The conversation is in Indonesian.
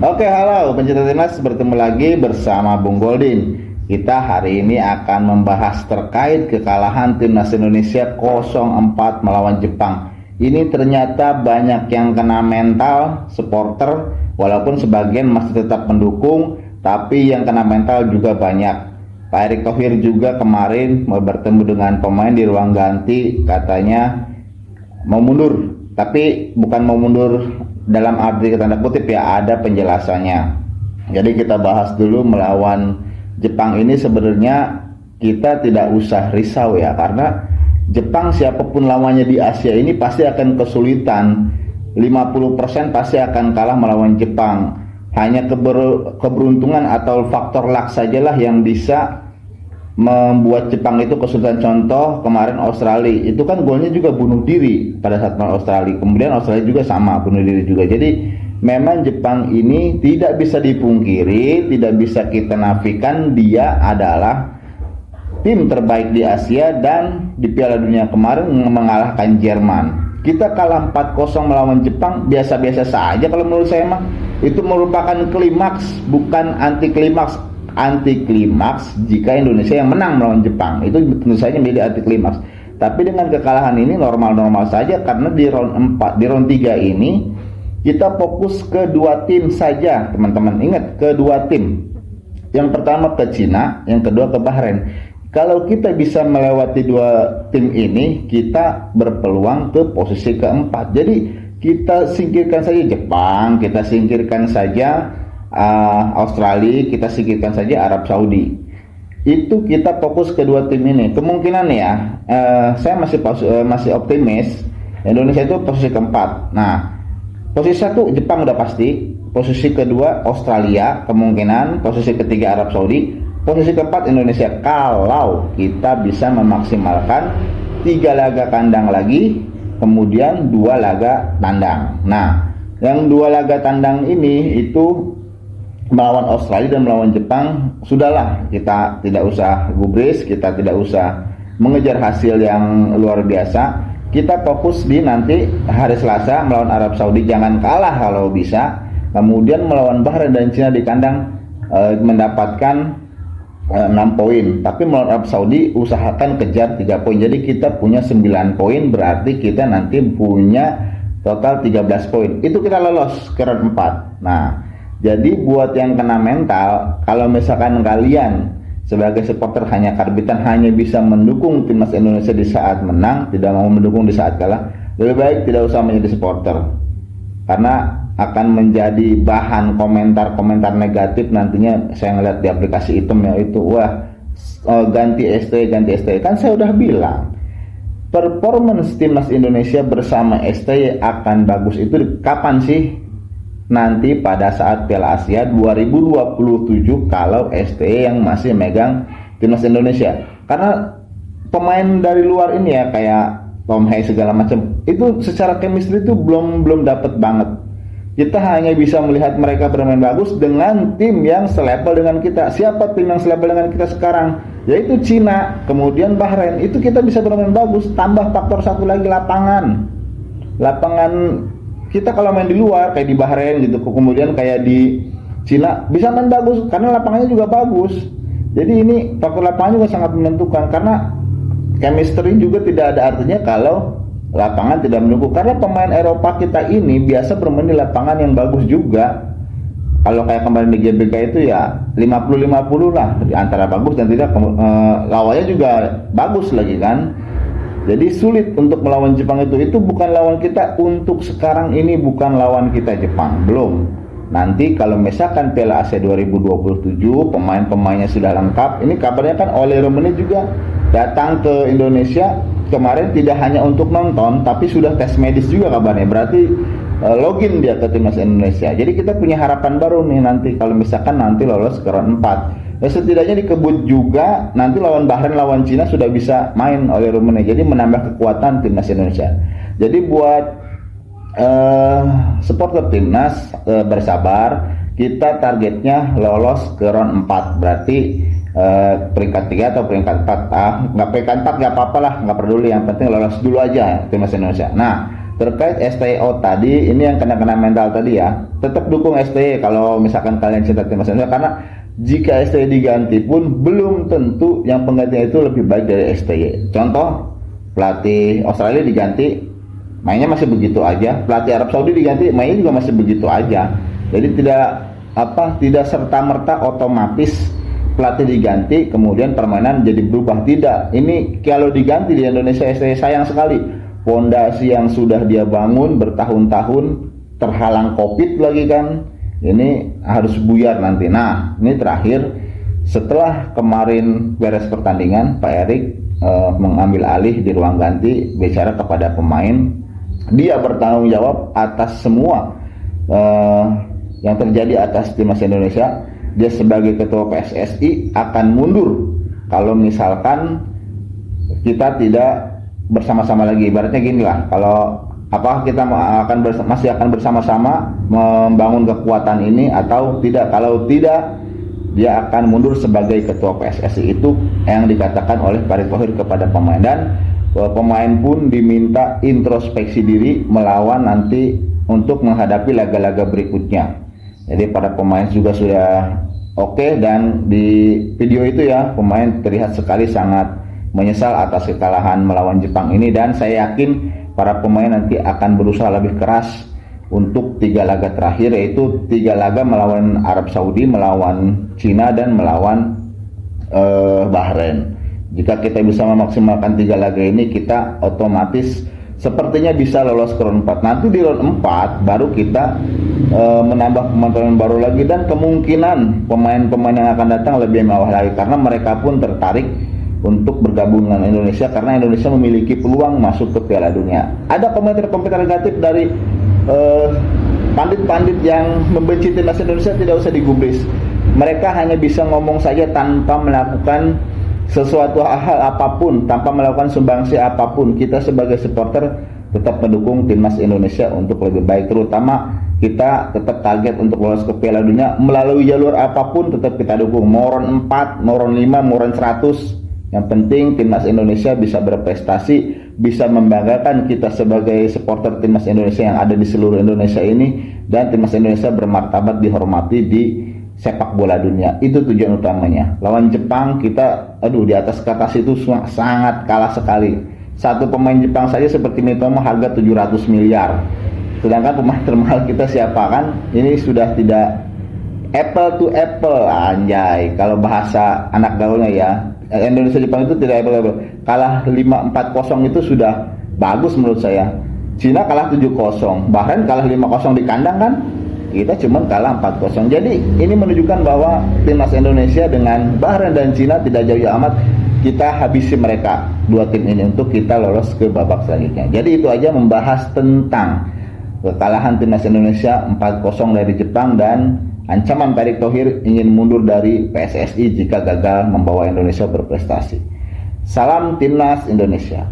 Oke, halo pencinta timnas, bertemu lagi bersama Bung Goldin. Kita hari ini akan membahas terkait kekalahan timnas Indonesia 0-4 melawan Jepang. Ini ternyata banyak yang kena mental supporter, walaupun sebagian masih tetap mendukung, tapi yang kena mental juga banyak. Pak Erick Thohir juga kemarin mau bertemu dengan pemain di ruang ganti, katanya mau mundur, tapi bukan mau mundur dalam arti tanda kutip ya, ada penjelasannya. Jadi kita bahas dulu melawan Jepang ini. Sebenarnya kita tidak usah risau ya, karena Jepang siapapun lawannya di Asia ini pasti akan kesulitan. 50% pasti akan kalah melawan Jepang. Hanya keberuntungan atau faktor luck sajalah yang bisa membuat Jepang itu kesulitan. Contoh kemarin Australia itu kan golnya juga bunuh diri pada saat melawan Australia, kemudian Australia juga sama bunuh diri juga. Jadi memang Jepang ini tidak bisa dipungkiri, tidak bisa kita nafikan, dia adalah tim terbaik di Asia dan di Piala Dunia kemarin mengalahkan Jerman. Kita kalah 4-0 melawan Jepang biasa-biasa saja kalau menurut saya mah. Itu merupakan klimaks, bukan anti klimaks. Anti klimaks jika Indonesia yang menang melawan Jepang, itu tentu saja menjadi anti klimaks. Tapi dengan kekalahan ini normal-normal saja, karena di round 4, di round 3 ini kita fokus ke dua tim saja, teman-teman. Ingat, ke dua tim. Yang pertama ke Cina, yang kedua ke Bahrain. Kalau kita bisa melewati dua tim ini, kita berpeluang ke posisi keempat. Jadi kita singkirkan saja Jepang, kita singkirkan saja Australia, kita singkirkan saja Arab Saudi. Itu kita fokus kedua tim ini. Kemungkinan ya, saya masih optimis Indonesia itu posisi keempat. Nah, posisi satu Jepang udah pasti, posisi kedua Australia kemungkinan, posisi ketiga Arab Saudi, posisi keempat Indonesia. Kalau kita bisa memaksimalkan 3 laga kandang lagi, kemudian 2 laga tandang. Nah, yang 2 laga tandang ini itu melawan Australia dan melawan Jepang, sudahlah, kita tidak usah gubris, kita tidak usah mengejar hasil yang luar biasa. Kita fokus di nanti hari Selasa melawan Arab Saudi, jangan kalah kalau bisa. Kemudian melawan Bahrain dan Cina di kandang, mendapatkan 6 poin. Tapi melawan Arab Saudi usahakan kejar 3 poin. Jadi kita punya 9 poin, berarti kita nanti punya total 13 poin. Itu kita lolos ke round 4. Nah, jadi buat yang kena mental, kalau misalkan kalian sebagai supporter hanya karbitan, hanya bisa mendukung timnas Indonesia di saat menang, tidak mau mendukung di saat kalah, lebih baik tidak usah menjadi supporter. Karena akan menjadi bahan komentar-komentar negatif nantinya. Saya ngeliat di aplikasi hitam ya itu, wah, ganti ST. Kan saya udah bilang, performance timnas Indonesia bersama ST akan bagus itu kapan sih? Nanti pada saat Piala Asia 2027, kalau STE yang masih megang timnas Indonesia. Karena pemain dari luar ini ya, kayak Tom Hay segala macam, itu secara chemistry itu belum dapat banget. Kita hanya bisa melihat mereka bermain bagus dengan tim yang selevel dengan kita. Siapa tim yang selevel dengan kita sekarang? Yaitu Cina, kemudian Bahrain. Itu kita bisa bermain bagus. Tambah faktor satu lagi, lapangan kita kalau main di luar kayak di Bahrain gitu, kemudian kayak di Cina bisa main bagus karena lapangannya juga bagus. Jadi ini faktor lapangan juga sangat menentukan, karena chemistry juga tidak ada artinya kalau lapangan tidak mendukung. Karena pemain Eropa kita ini biasa bermain di lapangan yang bagus juga. Kalau kayak kemarin di GBK itu ya 50-50 lah, antara bagus dan tidak. Lawannya juga bagus lagi kan. Jadi sulit untuk melawan Jepang itu bukan lawan kita untuk sekarang ini, bukan lawan kita Jepang, belum. Nanti kalau misalkan Piala Asia 2027 pemain-pemainnya sudah lengkap, ini kabarnya kan Ole Rummenigge juga datang ke Indonesia kemarin, tidak hanya untuk nonton tapi sudah tes medis juga kabarnya, berarti login dia ke timnas Indonesia. Jadi kita punya harapan baru nih nanti kalau misalkan nanti lolos ke round 4. Ya, setidaknya dikebut juga nanti lawan Bahrain, lawan Cina sudah bisa main oleh Rummenigge. Jadi menambah kekuatan timnas Indonesia. Jadi buat supporter timnas, bersabar. Kita targetnya lolos ke round 4. Berarti peringkat 3 atau peringkat 4. Nggak peringkat 4 nggak apa-apa lah, nggak peduli. Yang penting lolos dulu aja timnas Indonesia. Nah, terkait STO tadi, ini yang kena mental tadi ya, tetap dukung STY kalau misalkan kalian cinta timnas Indonesia, karena jika STY diganti pun belum tentu yang penggantinya itu lebih baik dari STY. Contoh, pelatih Australia diganti, mainnya masih begitu aja. Pelatih Arab Saudi diganti, mainnya juga masih begitu aja. Jadi tidak serta-merta otomatis pelatih diganti kemudian permainan jadi berubah. Tidak. Ini kalau diganti di Indonesia STY, sayang sekali. Pondasi yang sudah dia bangun bertahun-tahun terhalang Covid lagi kan. Ini harus buyar nanti. Nah, ini terakhir, setelah kemarin beres pertandingan, Pak Erik mengambil alih di ruang ganti, bicara kepada pemain. Dia bertanggung jawab atas semua yang terjadi atas timnas Indonesia. Dia sebagai ketua PSSI akan mundur kalau misalkan kita tidak bersama-sama lagi. Ibaratnya gini lah, kalau kita masih akan bersama-sama membangun kekuatan ini atau tidak. Kalau tidak, dia akan mundur sebagai ketua PSSI. Itu yang dikatakan oleh Pak Erick Thohir kepada pemain. Dan pemain pun diminta introspeksi diri melawan nanti untuk menghadapi laga-laga berikutnya. Jadi para pemain juga sudah oke, dan di video itu ya pemain terlihat sekali sangat menyesal atas kekalahan melawan Jepang ini, dan saya yakin para pemain nanti akan berusaha lebih keras untuk 3 laga terakhir, yaitu 3 laga melawan Arab Saudi, melawan Cina, dan melawan Bahrain. Jika kita bisa memaksimalkan 3 laga ini, kita otomatis sepertinya bisa lolos ke round 4. Nanti di round 4 baru kita menambah pemain baru lagi, dan kemungkinan pemain-pemain yang akan datang lebih mewah lagi, karena mereka pun tertarik untuk bergabung dengan Indonesia, karena Indonesia memiliki peluang masuk ke Piala Dunia. Ada komentar-komentar negatif dari pandit-pandit yang membenci timnas Indonesia, tidak usah digubris. Mereka hanya bisa ngomong saja tanpa melakukan sesuatu hal apapun, tanpa melakukan sumbangsi apapun. Kita sebagai supporter tetap mendukung timnas Indonesia untuk lebih baik, terutama kita tetap target untuk lolos ke Piala Dunia melalui jalur apapun. Tetap kita dukung, mau round 4, mau round 5, mau round 100. Yang penting timnas Indonesia bisa berprestasi, bisa membanggakan kita sebagai supporter timnas Indonesia yang ada di seluruh Indonesia ini, dan timnas Indonesia bermartabat, dihormati di sepak bola dunia. Itu tujuan utamanya. Lawan Jepang kita di atas kertas itu sangat kalah sekali. Satu pemain Jepang saja seperti Mitoma harga 700 miliar. Sedangkan pemain termahal kita siapa kan? Ini sudah tidak apple to apple, anjay. Kalau bahasa anak gaulnya ya. Indonesia Jepang itu tidak apple to apple. Kalah 5-4-0 itu sudah bagus menurut saya. Cina kalah 7-0, Bahrain kalah 5-0 di kandang kan? Kita cuma kalah 4-0. Jadi ini menunjukkan bahwa timnas Indonesia dengan Bahrain dan Cina tidak jauh amat. Kita habisi mereka, 2 tim ini, untuk kita lolos ke babak selanjutnya. Jadi itu aja membahas tentang kekalahan timnas Indonesia 4-0 dari Jepang, dan ancaman Pak Erick Thohir ingin mundur dari PSSI jika gagal membawa Indonesia berprestasi. Salam timnas Indonesia.